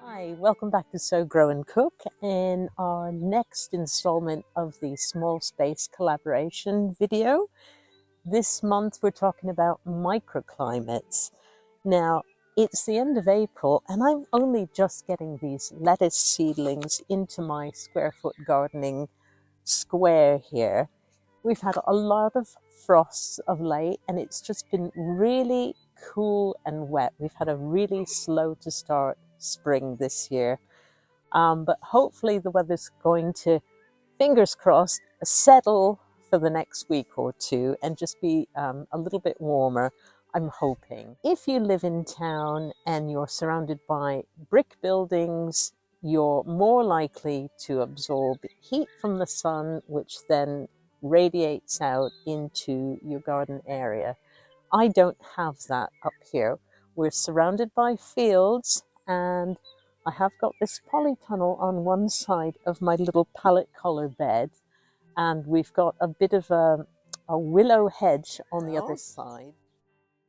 Hi, welcome back to Sow, Grow and Cook. In our next installment of the Small Space Collaboration video, this month we're talking about microclimates. Now, it's the end of April and I'm only just getting these lettuce seedlings into my square foot gardening square here. We've had a lot of frosts of late and it's just been really cool and wet. We've had a really slow to start spring this year. But hopefully the weather's going to, fingers crossed, settle for the next week or two and just be a little bit warmer, I'm hoping. If you live in town and you're surrounded by brick buildings, you're more likely to absorb heat from the sun, which then radiates out into your garden area. I don't have that up here. We're surrounded by fields and I have got this polytunnel on one side of my little pallet collar bed, and we've got a bit of a willow hedge on the other side,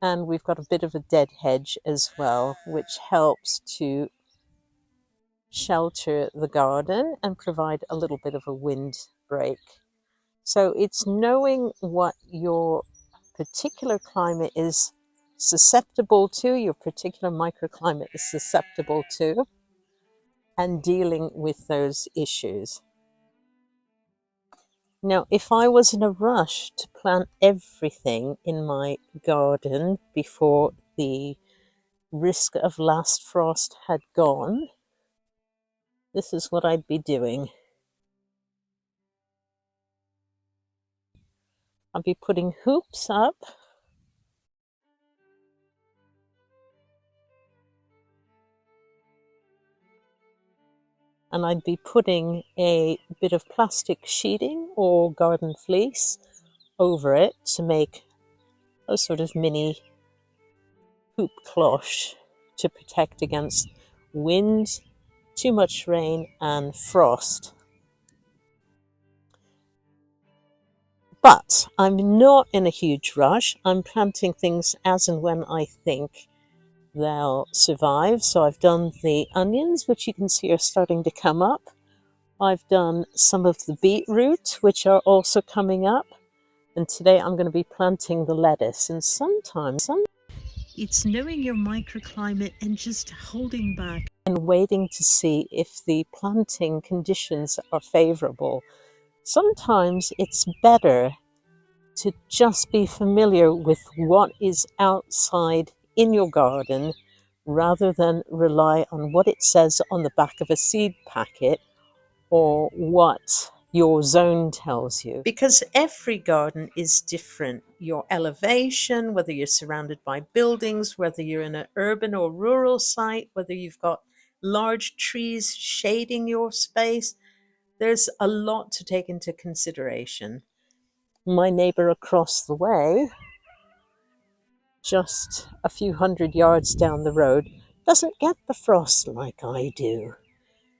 and we've got a bit of a dead hedge as well, which helps to shelter the garden and provide a little bit of a wind break. So it's knowing what your particular climate is susceptible to, your particular microclimate is susceptible to, and dealing with those issues. Now, if I was in a rush to plant everything in my garden before the risk of last frost had gone, this is what I'd be doing. I'd be putting hoops up, and I'd be putting a bit of plastic sheeting or garden fleece over it to make a sort of mini hoop cloche to protect against wind, too much rain and frost. But I'm not in a huge rush. I'm planting things as and when I think they'll survive. So I've done the onions, which you can see are starting to come up. I've done some of the beetroot, which are also coming up. And today I'm going to be planting the lettuce. And sometimes it's knowing your microclimate and just holding back and waiting to see if the planting conditions are favorable. Sometimes it's better to just be familiar with what is outside in your garden rather than rely on what it says on the back of a seed packet or what your zone tells you. Because every garden is different. Your elevation, whether you're surrounded by buildings, whether you're in an urban or rural site, whether you've got large trees shading your space, there's a lot to take into consideration. My neighbor across the way, just a few hundred yards down the road, doesn't get the frost like I do.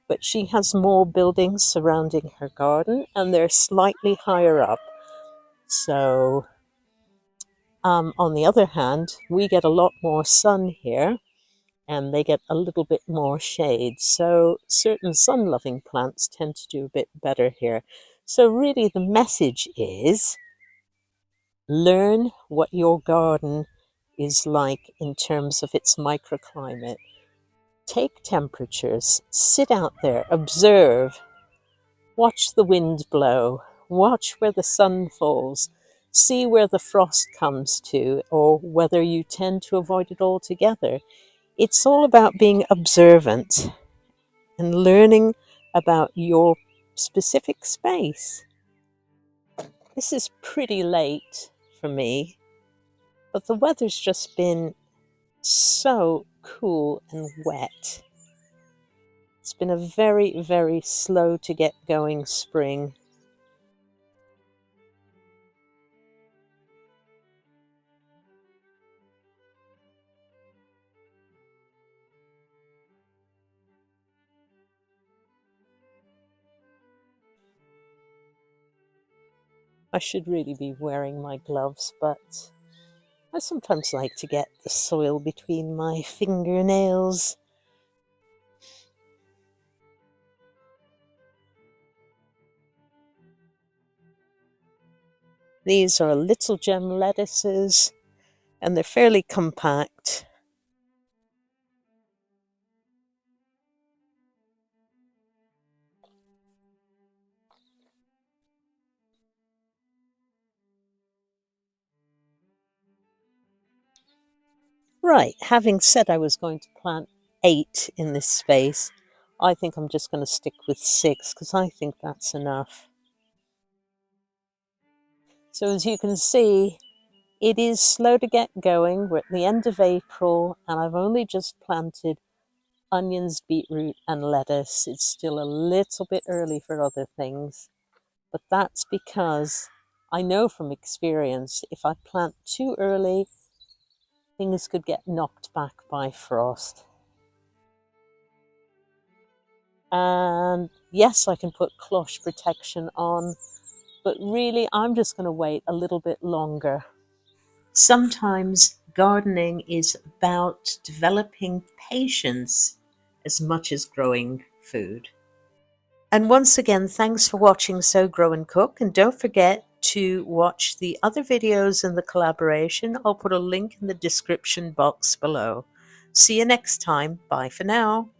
But she has more buildings surrounding her garden and they're slightly higher up. So on the other hand, we get a lot more sun here and they get a little bit more shade. So certain sun-loving plants tend to do a bit better here. So really the message is learn what your garden is like in terms of its microclimate. Take temperatures, sit out there, observe, watch the wind blow, watch where the sun falls, see where the frost comes to, or whether you tend to avoid it altogether. It's all about being observant and learning about your specific space. This is pretty late for me, but the weather's just been so cool and wet. It's been a very, very slow to get going spring. I should really be wearing my gloves, but I sometimes like to get the soil between my fingernails. These are little gem lettuces, and they're fairly compact. Right, having said I was going to plant 8 in this space, I think I'm just going to stick with 6 because I think that's enough. So as you can see, it is slow to get going. We're at the end of April and I've only just planted onions, beetroot and lettuce. It's still a little bit early for other things, but that's because I know from experience if I plant too early, things could get knocked back by frost. And yes, I can put cloche protection on, but really I'm just going to wait a little bit longer. Sometimes gardening is about developing patience as much as growing food. And once again, thanks for watching So Grow and Cook, and don't forget to watch the other videos in the collaboration. I'll put a link in the description box below. See you next time. Bye for now.